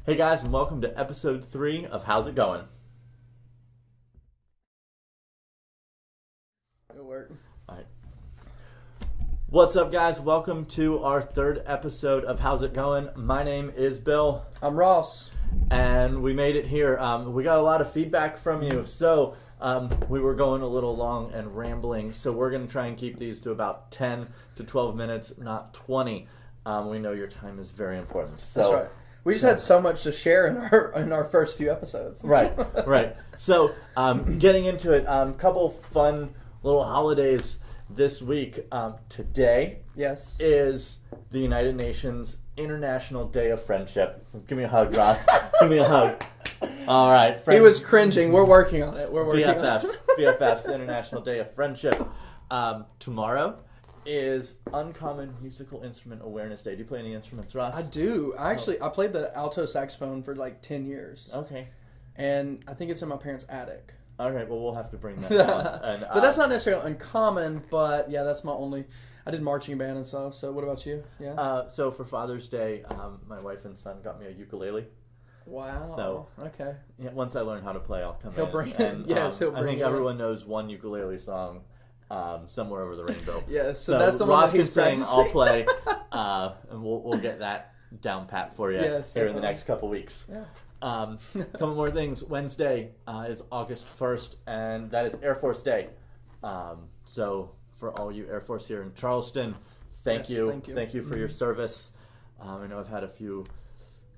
Hey guys, and welcome to episode 3 of How's It Going? It'll work. Alright. What's up guys? Welcome to our 3rd episode of How's It Going? My name is Bill. I'm Ross. And we made it here. We got a lot of feedback from you, so we were going a little long and rambling, so we're going to try and keep these to about 10 to 12 minutes, not 20. We know your time is very important. So, That's right. We just had so much to share in our first few episodes. Right. So, getting into it, couple fun little holidays this week. Today is the United Nations International Day of Friendship. Give me a hug, Ross. Give me a hug. All right. He was cringing. We're working on it. BFFs, International Day of Friendship. Tomorrow is Uncommon Musical Instrument Awareness Day. Do you play any instruments, Ross? I do. I played the alto saxophone for like 10 years. Okay. And I think it's in my parents' attic. All right, well, we'll have to bring that down. And, but that's not necessarily uncommon, but yeah, that's my only... I did marching band and stuff, so what about you? Yeah. So for Father's Day, my wife and son got me a ukulele. Wow. So, okay. Yeah, once I learn how to play, I'll come He'll in. bring it. And, Yes, he'll bring it. I think everyone knows one ukulele song, Somewhere Over the Rainbow. Yes, so that's the Ross one that he's can sing, I'll practicing. play, and we'll get that down pat for you Yes, here in the definitely. next couple weeks. Yeah. Couple more things. Wednesday is August 1st, and that is Air Force Day. So for all you Air Force here in Charleston, thank you. Thank you for your service. I know I've had a few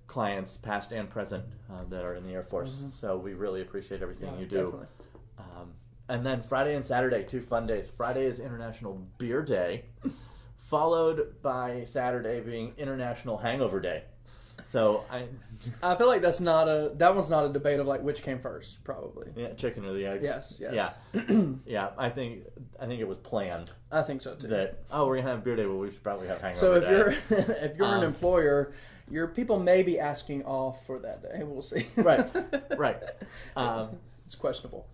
clients, past and present, that are in the Air Force, so we really appreciate everything you do. Definitely. And then Friday and Saturday, 2 fun days. Friday is International Beer Day, followed by Saturday being International Hangover Day. So I feel like that one's not a debate of like which came first, probably. Yeah, chicken or the egg. Yes. Yeah. I think it was planned I think so too. that we're gonna have beer day, but we should probably have hangover So if day. if you're an employer, your people may be asking off for that day. We'll see. Right. It's questionable.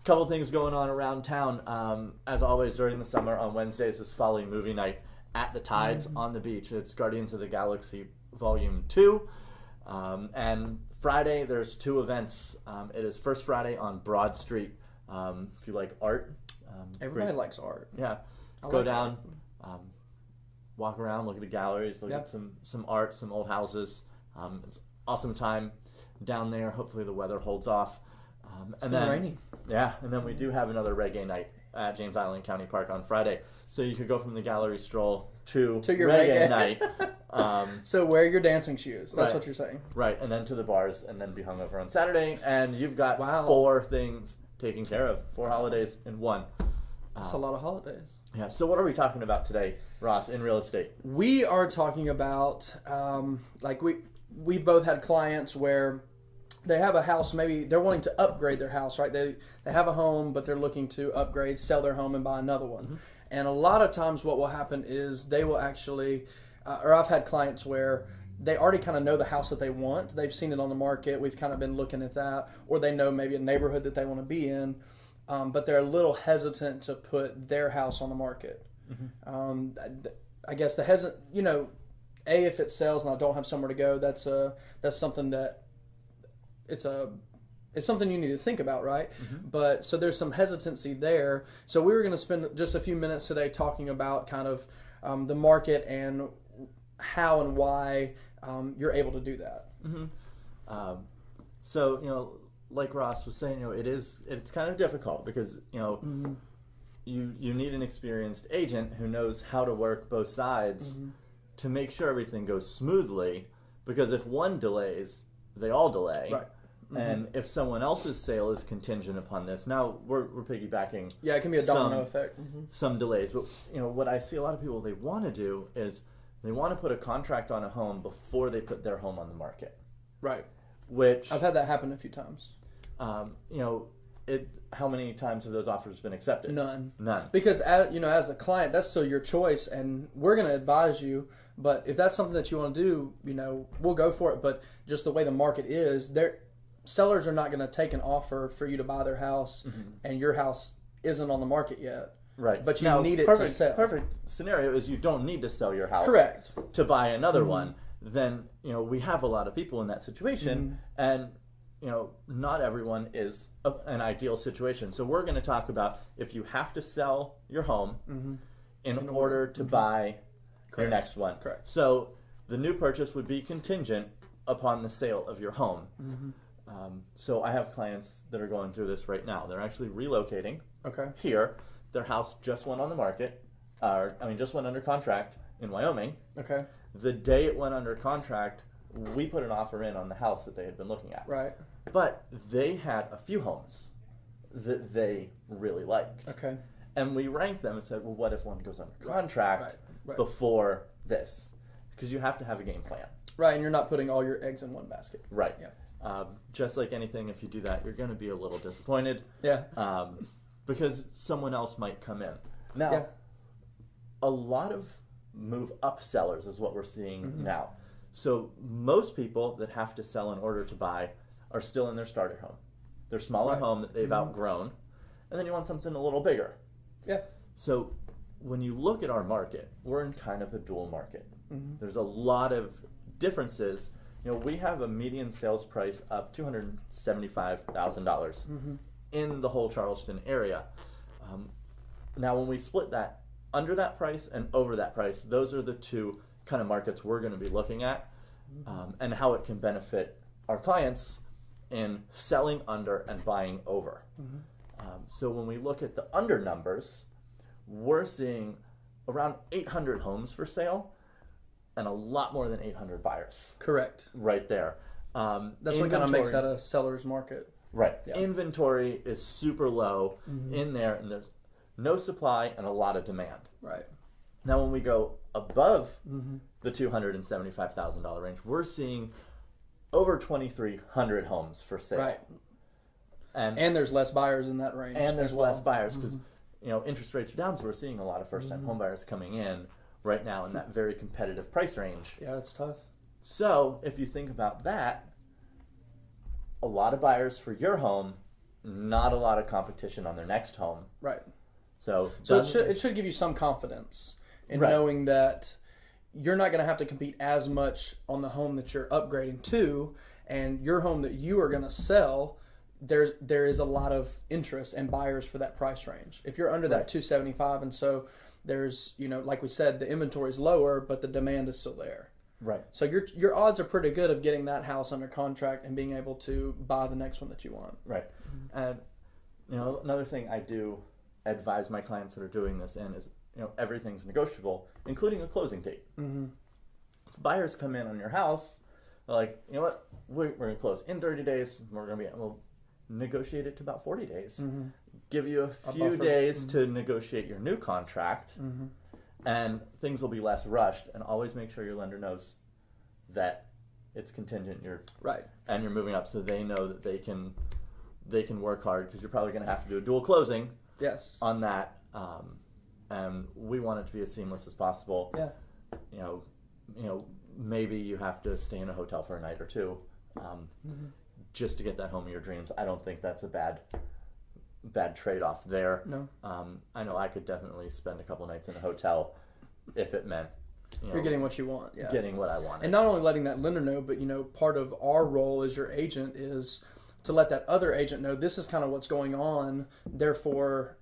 Couple things going on around town. As always during the summer on Wednesdays is Folly Movie Night at the Tides on the beach. It's Guardians of the Galaxy Volume 2. And Friday there's 2 events. It is First Friday on Broad Street. If you like art. Everybody likes art. Yeah. Go down, walk around, look at the galleries, look at some art, some old houses. It's an awesome time down there. Hopefully the weather holds off. It's been rainy. Yeah, and then we do have another reggae night at James Island County Park on Friday. So you could go from the gallery stroll to your reggae reggae. night. So wear your dancing shoes. That's Right. what you're saying. Right, and then to the bars, and then be hungover on Saturday. And you've got Wow. 4 things taken care of. 4 holidays in one. That's a lot of holidays. Yeah, so what are we talking about today, Ross, in real estate? We are talking about we both had clients where they have a house, maybe they're wanting to upgrade their house, right? They have a home, but they're looking to upgrade, sell their home, and buy another one. And a lot of times what will happen is they will actually, or I've had clients where they already kind of know the house that they want. They've seen it on the market. We've kind of been looking at that. Or they know maybe a neighborhood that they want to be in, but they're a little hesitant to put their house on the market. I guess the if it sells and I don't have somewhere to go, that's something that it's something you need to think about, right? But so there's some hesitancy there. So we were going to spend just a few minutes today talking about kind of the market and how and why you're able to do that. So like Ross was saying, it's kind of difficult because you need an experienced agent who knows how to work both sides to make sure everything goes smoothly. Because if one delays, they all delay. Right. And if someone else's sale is contingent upon this, now we're piggybacking. Yeah, it can be a domino effect. Some delays, but what I see a lot of people they want to do is they want to put a contract on a home before they put their home on the market. Right. Which I've had that happen a few times. How many times have those offers been accepted? None. Because as the client, that's still your choice, and we're going to advise you. But if that's something that you want to do, we'll go for it. But just the way the market is, sellers are not going to take an offer for you to buy their house, and your house isn't on the market yet. Right. But you need it to sell. Perfect scenario is you don't need to sell your house. Correct. To buy another one. then we have a lot of people in that situation, and not everyone is an ideal situation. So we're going to talk about if you have to sell your home in order to buy your next one. Correct. So the new purchase would be contingent upon the sale of your home. So I have clients that are going through this right now. They're actually relocating here. Their house just went on the market, just went under contract in Wyoming. Okay. The day it went under contract, we put an offer in on the house that they had been looking at. Right. But they had a few homes that they really liked. Okay. And we ranked them and said, well, what if one goes under contract before this? Because you have to have a game plan. Right, and you're not putting all your eggs in one basket. Right. Yeah. Just like anything, if you do that, you're going to be a little disappointed. Yeah. Because someone else might come in. Now, a lot of move up sellers is what we're seeing now. So most people that have to sell in order to buy are still in their starter home. Their smaller home that they've outgrown. And then you want something a little bigger. Yeah. So when you look at our market, we're in kind of a dual market. There's a lot of differences. We have a median sales price of $275,000 in the whole Charleston area. Now, when we split that under that price and over that price, those are the two kind of markets we're going to be looking at, and how it can benefit our clients in selling under and buying over. So when we look at the under numbers, we're seeing around 800 homes for sale and a lot more than 800 buyers. Correct. Right there. That's what kind of makes that a seller's market. Right. Yeah. Inventory is super low in there, and there's no supply and a lot of demand. Right. Now, when we go above the $275,000 range, we're seeing over 2,300 homes for sale. Right. And there's less buyers in that range. And there's less buyers because interest rates are down, so we're seeing a lot of first-time home buyers coming in right now in that very competitive price range. Yeah, it's tough. So if you think about that, a lot of buyers for your home, not a lot of competition on their next home. Right. So it should give you some confidence in knowing that you're not going to have to compete as much on the home that you're upgrading to, and your home that you are going to sell, there is a lot of interest and buyers for that price range. If you're under that 275, and so there's, like we said, the inventory is lower, but the demand is still there. Right. So your odds are pretty good of getting that house under contract and being able to buy the next one that you want. Right. And another thing I do advise my clients that are doing this in is everything's negotiable, including a closing date. If buyers come in on your house, they're like, you know what, we're going to close in 30 days. We're going to negotiate it to about 40 days. Give you a few days to negotiate your new contract, and things will be less rushed. And always make sure your lender knows that it's contingent. And you're moving up, so they know that they can work hard, because you're probably going to have to do a dual closing. Yes. On that, and we want it to be as seamless as possible. Yeah. Maybe you have to stay in a hotel for a night or two, just to get that home of your dreams. I don't think that's a bad trade-off there. No. I know I could definitely spend a couple nights in a hotel if it meant you're getting what you want. Yeah. Getting what I wanted. And not only letting that lender know, but part of our role as your agent is to let that other agent know this is kind of what's going on. Therefore,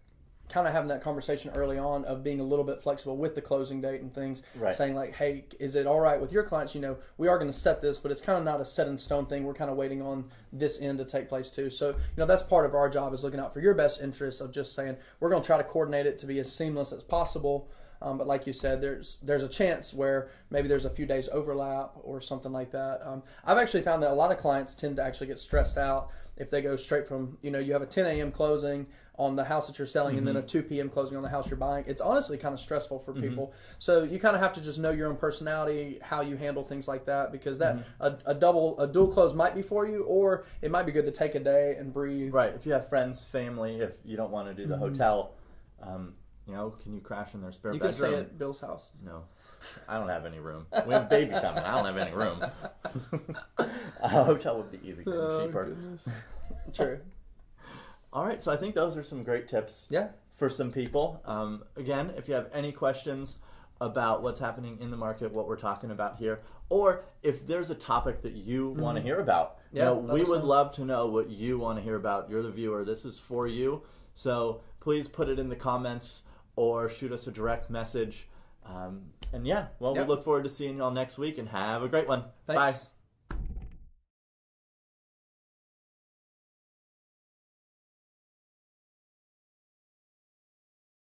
kind of having that conversation early on of being a little bit flexible with the closing date and things. Saying like, hey, is it all right with your clients? We are going to set this, but it's kind of not a set in stone thing. We're kind of waiting on this end to take place too. So, that's part of our job, is looking out for your best interests, of just saying we're going to try to coordinate it to be as seamless as possible. But like you said, there's a chance where maybe there's a few days overlap or something like that. I've actually found that a lot of clients tend to actually get stressed out if they go straight from, you have a 10 a.m. closing on the house that you're selling and then a 2 p.m. closing on the house you're buying. It's honestly kind of stressful for people. So you kind of have to just know your own personality, how you handle things like that, because that a dual close might be for you, or it might be good to take a day and breathe. Right. If you have friends, family, if you don't want to do the hotel, can you crash in their spare bedroom? You can stay at Bill's house. No, I don't have any room. We have a baby coming. I don't have any room. A hotel would be easy and cheaper. Goodness. True. All right, so I think those are some great tips for some people. Again, if you have any questions about what's happening in the market, what we're talking about here, or if there's a topic that you want to hear about. Yeah, we would love to know what you want to hear about. You're the viewer. This is for you. So please put it in the comments or shoot us a direct message. And we look forward to seeing you all next week, and have a great one. Thanks. Bye.